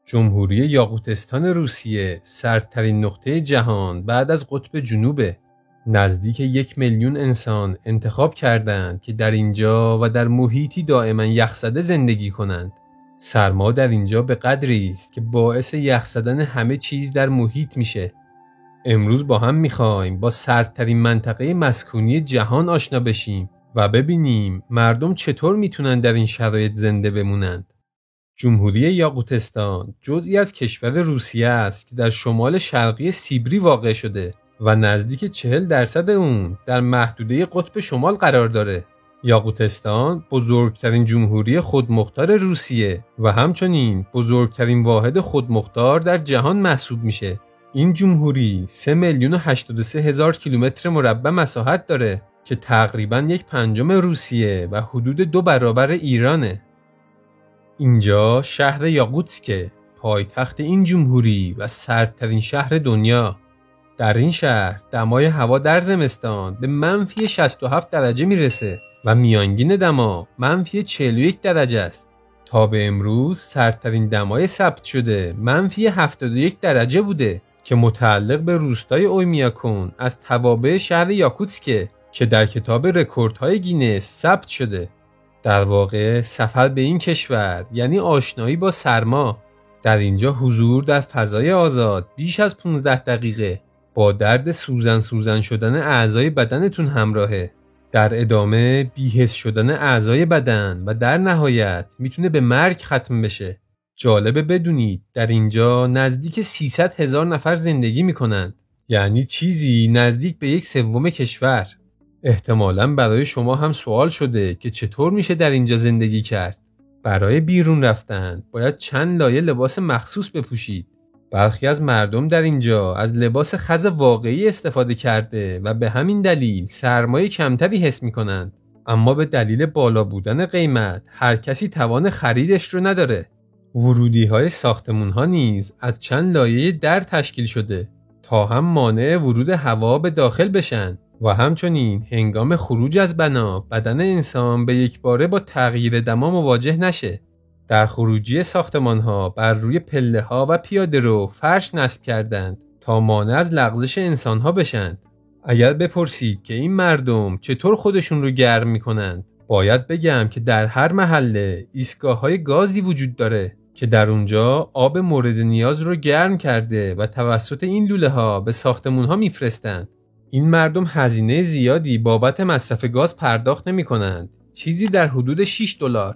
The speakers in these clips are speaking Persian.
جمهوری یاقوتستان روسیه سردترین نقطه جهان بعد از قطب جنوبه. نزدیک 1,000,000 انسان انتخاب کردند که در اینجا و در محیطی دائما یخزده زندگی کنند. سرما در اینجا به قدری است که باعث یخزدن همه چیز در محیط میشه. امروز با هم میخوایم با سردترین منطقه مسکونی جهان آشنا بشیم و ببینیم مردم چطور میتونن در این شرایط زنده بمونند. جمهوری یاقوتستان جزئی از کشور روسیه است که در شمال شرقی سیبری واقع شده و نزدیک 40% اون در محدوده قطب شمال قرار داره. یاقوتستان بزرگترین جمهوری خودمختار روسیه و همچنین بزرگترین واحد خودمختار در جهان محسوب میشه. این جمهوری 3,083,000 کیلومتر مربع مساحت داره که تقریباً 1/5 روسیه و حدود 2 برابر ایرانه. اینجا شهر یاقوتسکه، پایتخت این جمهوری و سردترین شهر دنیا. در این شهر دمای هوا در زمستان به -67 درجه میرسه و میانگین دما -41 درجه است. تا به امروز سردترین دمای ثبت شده -71 درجه بوده که متعلق به روستای اویمیاکون از توابع شهر یاکوتسکه که در کتاب رکوردهای گینس ثبت شده. در واقع سفر به این کشور یعنی آشنایی با سرما. در اینجا حضور در فضای آزاد بیش از 15 دقیقه با درد سوزن شدن اعضای بدنتون همراهه. در ادامه بی‌حس شدن اعضای بدن و در نهایت میتونه به مرگ ختم بشه. جالبه بدونید در اینجا نزدیک 300,000 نفر زندگی میکنند، یعنی چیزی نزدیک به 1/3 کشور. احتمالاً برای شما هم سوال شده که چطور میشه در اینجا زندگی کرد. برای بیرون رفتن باید چند لایه لباس مخصوص بپوشید. برخی از مردم در اینجا از لباس خز واقعی استفاده کرده و به همین دلیل سرمای کمتری حس میکنند. اما به دلیل بالا بودن قیمت هر کسی توان خریدش رو نداره. ورودی‌های ساختمان‌ها نیز از چند لایه در تشکیل شده تا هم مانع ورود هوا به داخل بشن و همچنین هنگام خروج از بنا بدن انسان به یکباره با تغییر دما مواجه نشه. در خروجی ساختمان‌ها بر روی پله‌ها و پیاده‌رو فرش نصب کردند تا مانع از لغزش انسان‌ها بشن. اگر بپرسید که این مردم چطور خودشون رو گرم می‌کنند، باید بگم که در هر محله ایستگاه‌های گازی وجود داره که در اونجا آب مورد نیاز رو گرم کرده و توسط این لوله‌ها به ساختمان‌ها می‌فرستند. این مردم هزینه زیادی بابت مصرف گاز پرداخت نمی‌کنند، چیزی در حدود $6.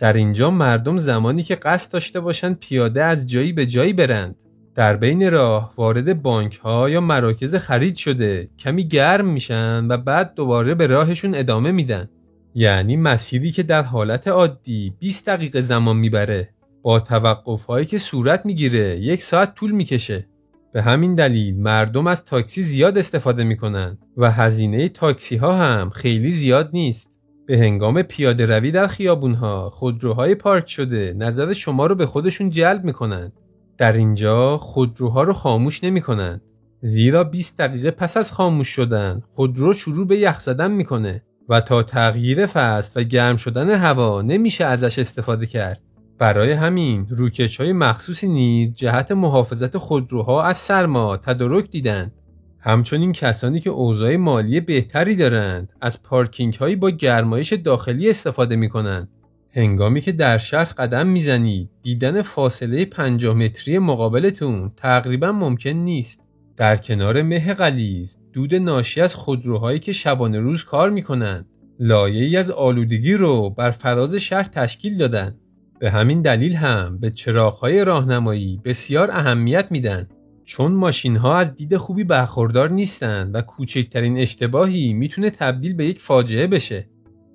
در اینجا مردم زمانی که قصد داشته باشند پیاده از جایی به جایی برند، در بین راه وارد بانک‌ها یا مراکز خرید شده کمی گرم میشن و بعد دوباره به راهشون ادامه میدن. یعنی مسیری که در حالت عادی 20 دقیقه زمان میبره با توقف‌هایی که صورت میگیره 1 ساعت طول میکشه. به همین دلیل مردم از تاکسی زیاد استفاده میکنند و هزینه تاکسی ها هم خیلی زیاد نیست. به هنگام پیاده روی در خیابونها خودروهای پارک شده نظر شما رو به خودشون جلب میکنند. در اینجا خودروها رو خاموش نمیکنند، زیرا 20 دقیقه پس از خاموش شدن خودرو شروع به یخ زدن میکنه و تا تغییر فصل و گرم شدن هوا نمیشه ازش استفاده کرد. برای همین روکش‌های مخصوصی نیز جهت محافظت خودروها از سرما تدارک دیدند. همچنین کسانی که اوضاع مالی بهتری دارند از پارکینگ‌هایی با گرمایش داخلی استفاده می‌کنند. هنگامی که در شهر قدم می‌زنید دیدن فاصله 50 متری مقابلتون تقریباً ممکن نیست. در کنار مه غلیظ دود ناشی از خودروهایی که شبانه روز کار می‌کنند لایه‌ای از آلودگی رو بر فراز شهر تشکیل دادن. به همین دلیل هم به چراغ‌های راهنمایی بسیار اهمیت میدن، چون ماشین‌ها از دید خوبی برخوردار نیستن و کوچکترین اشتباهی میتونه تبدیل به یک فاجعه بشه.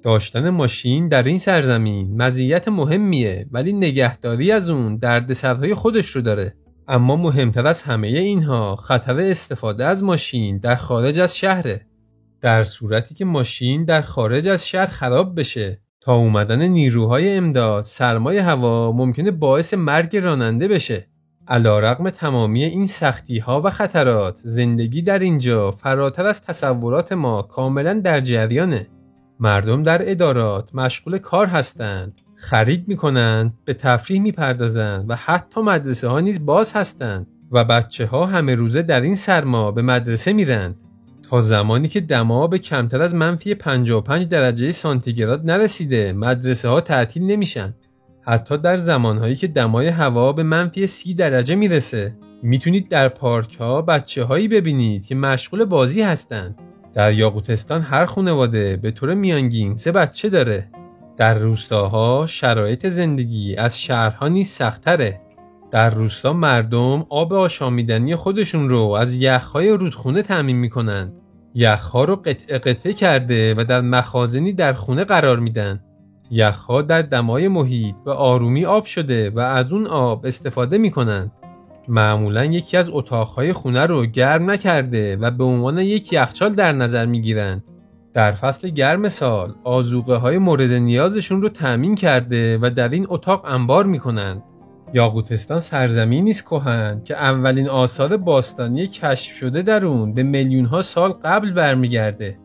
داشتن ماشین در این سرزمین مزیت مهمیه، ولی نگهداری از اون دردسرهای خودش رو داره. اما مهمتر از همه اینها خطر استفاده از ماشین در خارج از شهره. در صورتی که ماشین در خارج از شهر خراب بشه تا اومدن نیروهای امداد سرمای هوا ممکنه باعث مرگ راننده بشه. علیرغم تمامی این سختی‌ها و خطرات زندگی در اینجا فراتر از تصورات ما کاملا در جریانه. مردم در ادارات مشغول کار هستند، خرید میکنند، به تفریح میپردازند و حتی مدرسه ها نیز باز هستند و بچه ها همه روزه در این سرما به مدرسه میرند. تا زمانی که دما به کمتر از منفی 55 درجه سانتیگراد نرسیده مدرسه ها تعطیل نمیشن. حتی در زمانهایی که دمای هوا به منفی 30 درجه میرسه میتونید در پارک ها بچه هایی ببینید که مشغول بازی هستند. در یاقوتستان هر خانواده به طور میانگین 3 بچه داره. در روستاها شرایط زندگی از شهرها نیز سخت‌تره. در روستا مردم آب آشامیدنی خودشون رو از یخ‌های رودخونه تامین میکنند. یخ‌ها رو قطعه قطعه کرده و در مخازنی در خونه قرار میدن. یخ‌ها در دمای محیط به آرومی آب شده و از اون آب استفاده میکنند. معمولاً یکی از اتاقهای خونه رو گرم نکرده و به عنوان یک یخچال در نظر میگیرند. در فصل گرم سال آذوقه‌های مورد نیازشون رو تامین کرده و در این اتاق انبار میکنند. یاقوتستان سرزمینی است کهن که اولین آثار باستانی کشف شده در اون به میلیون‌ها سال قبل برمیگرده.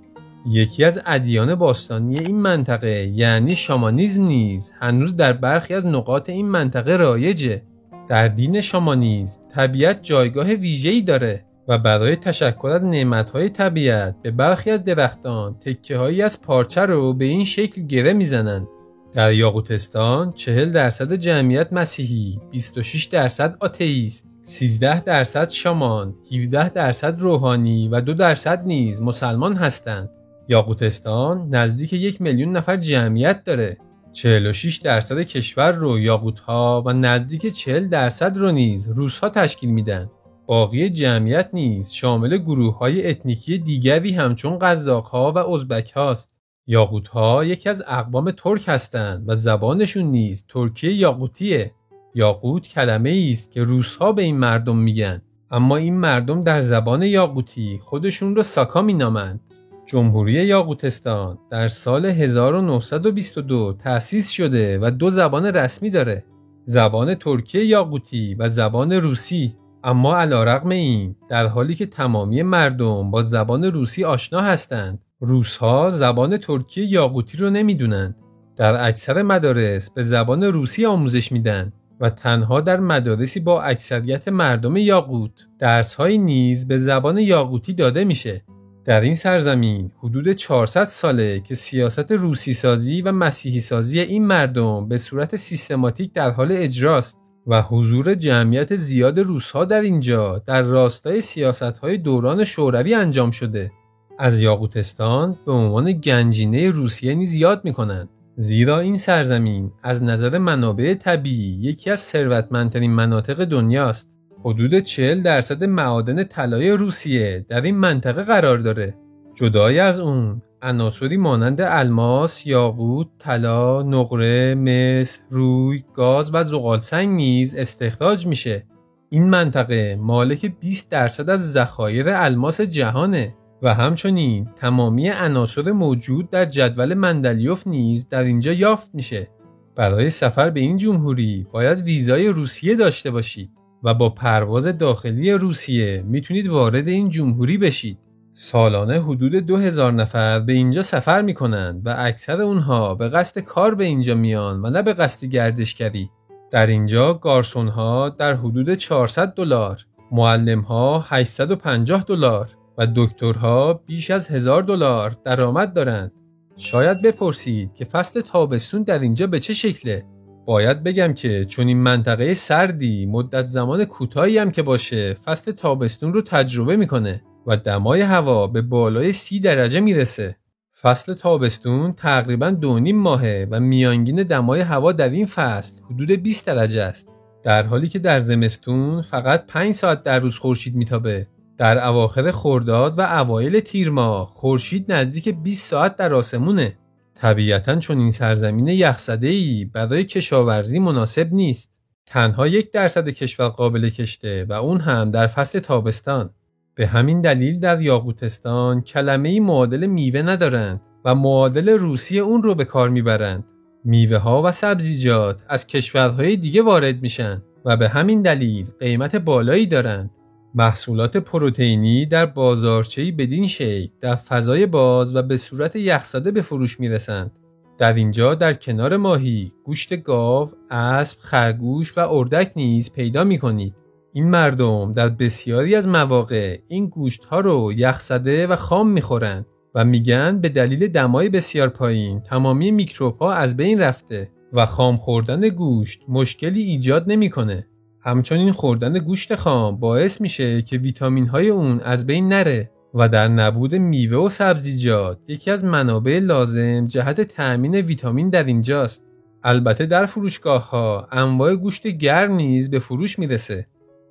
یکی از ادیان باستانی این منطقه یعنی شامانیسم نیز هنوز در برخی از نقاط این منطقه رایجه. در دین شامانیسم طبیعت جایگاه ویژه‌ای داره و برای تشکر از نعمت‌های طبیعت به برخی از درختان تکه‌هایی از پارچه رو به این شکل گره میزنند. در یاقوتستان 40% جمعیت مسیحی، 26% آتئیست، 13% شامان، 17% روحانی و 2% نیز مسلمان هستند. یاقوتستان نزدیک 1 میلیون نفر جمعیت داره. 46% کشور رو یاقوت‌ها و نزدیک 40% رو نیز روس‌ها تشکیل میدن. باقی جمعیت نیز شامل گروه‌های اتنیکی دیگری همچون قزاق‌ها و ازبک هاست. یاقوت‌ها یکی از اقوام ترک هستند و زبانشون نیز ترکی یاقوتیه. یاقوت کلمه‌ای است که روس‌ها به این مردم میگن، اما این مردم در زبان یاقوتی خودشون رو ساکا مینامند. جمهوری یاقوتستان در سال 1922 تأسیس شده و 2 زبان رسمی داره، زبان ترکی یاقوتی و زبان روسی. اما علیرغم این در حالی که تمامی مردم با زبان روسی آشنا هستند، روس‌ها زبان ترکی یاقوتی رو نمیدونند. در اکثر مدارس به زبان روسی آموزش میدن و تنها در مدارسی با اکثریت مردم یاقوت درس‌های نیز به زبان یاقوتی داده میشه. در این سرزمین حدود 400 ساله که سیاست روسی سازی و مسیحی سازی این مردم به صورت سیستماتیک در حال اجراست و حضور جمعیت زیاد روس‌ها در اینجا در راستای سیاست‌های دوران شوروی انجام شده. از یاقوتستان به عنوان گنجینه روسیه نیز یاد می‌کنند، زیرا این سرزمین از نظر منابع طبیعی یکی از ثروتمندترین مناطق دنیاست. حدود 40% معادن طلای روسیه در این منطقه قرار داره. جدای از اون عناصری مانند الماس، یاقوت، طلا، نقره، مس، روی، گاز و زغالسنگ نیز استخراج میشه. این منطقه مالک 20% از ذخایر الماس جهانه و همچنین تمامی عناصر موجود در جدول مندلیوف نیز در اینجا یافت میشه. برای سفر به این جمهوری باید ویزای روسیه داشته باشید و با پرواز داخلی روسیه میتونید وارد این جمهوری بشید. سالانه حدود 2000 نفر به اینجا سفر میکنند و اکثر اونها به قصد کار به اینجا میان و نه به قصد گردشگری. در اینجا گارسونها در حدود $400، معلمها $850 و دکترها بیش از $1000 درآمد دارند. شاید بپرسید که فصل تابستون در اینجا به چه شکله؟ باید بگم که چون این منطقه سردی مدت زمان کوتاهی هم که باشه فصل تابستون رو تجربه میکنه و دمای هوا به بالای 30 درجه میرسه. فصل تابستون تقریباً 2.5 ماهه و میانگین دمای هوا در این فصل حدود 20 درجه است، در حالی که در زمستون فقط 5 ساعت در روز خورشید میتابه. در اواخر خرداد و اوایل تیر ماه خورشید نزدیک 20 ساعت در آسمونه. طبیعتاً چون این سرزمین یخزده‌ای برای کشاورزی مناسب نیست. تنها 1% کشور قابل کشته و اون هم در فصل تابستان. به همین دلیل در یاقوتستان کلمه‌ای معادل میوه ندارند و معادل روسی اون رو به کار میبرند. میوه ها و سبزیجات از کشورهای دیگه وارد میشن و به همین دلیل قیمت بالایی دارند. محصولات پروتئینی در بازارچه‌ای بدین شکل در فضای باز و به صورت یخزده به فروش میرسند. در اینجا در کنار ماهی، گوشت گاو، اسب، خرگوش و اردک نیز پیدا می‌کنید. این مردم در بسیاری از مواقع این گوشت‌ها رو یخزده و خام می‌خورند و میگن به دلیل دمای بسیار پایین تمامی میکروب‌ها از بین رفته و خام خوردن گوشت مشکلی ایجاد نمی‌کنه. همچنین خوردن گوشت خام باعث میشه که ویتامین‌های اون از بین نره و در نبود میوه و سبزیجات یکی از منابع لازم جهت تأمین ویتامین در اینجاست. البته در فروشگاه‌ها انواع گوشت گرم نیز به فروش میرسه.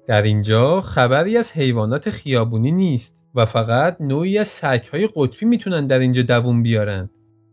در اینجا خبری از حیوانات خیابونی نیست و فقط نوعی از سگ‌های قطبی میتونن در اینجا دووم بیارن.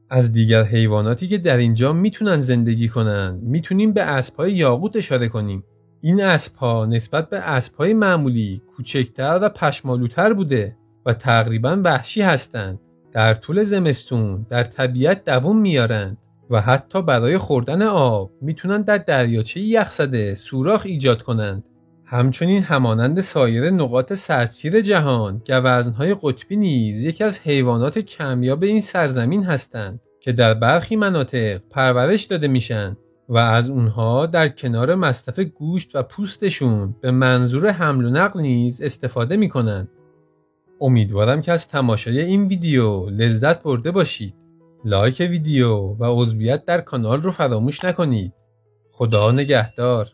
از دیگر حیواناتی که در اینجا میتونن زندگی کنن میتونیم به اسب‌های یاقوت اشاره کنیم. این اسب‌ها نسبت به اسب‌های معمولی کوچکتر و پشمالوتر بوده و تقریباً وحشی هستند. در طول زمستون در طبیعت دووم میارن و حتی برای خوردن آب میتونن در دریاچه یخزده سوراخ ایجاد کنند. همچنین همانند سایر نقاط سردسیر جهان، گوزن‌های قطبی نیز یکی از حیوانات کمیاب این سرزمین هستند که در برخی مناطق پرورش داده میشن و از اونها در کنار مصرف گوشت و پوستشون به منظور حمل و نقل نیز استفاده میکنن. امیدوارم که از تماشای این ویدیو لذت برده باشید. لایک ویدیو و عضویت در کانال رو فراموش نکنید. خدا نگهدار.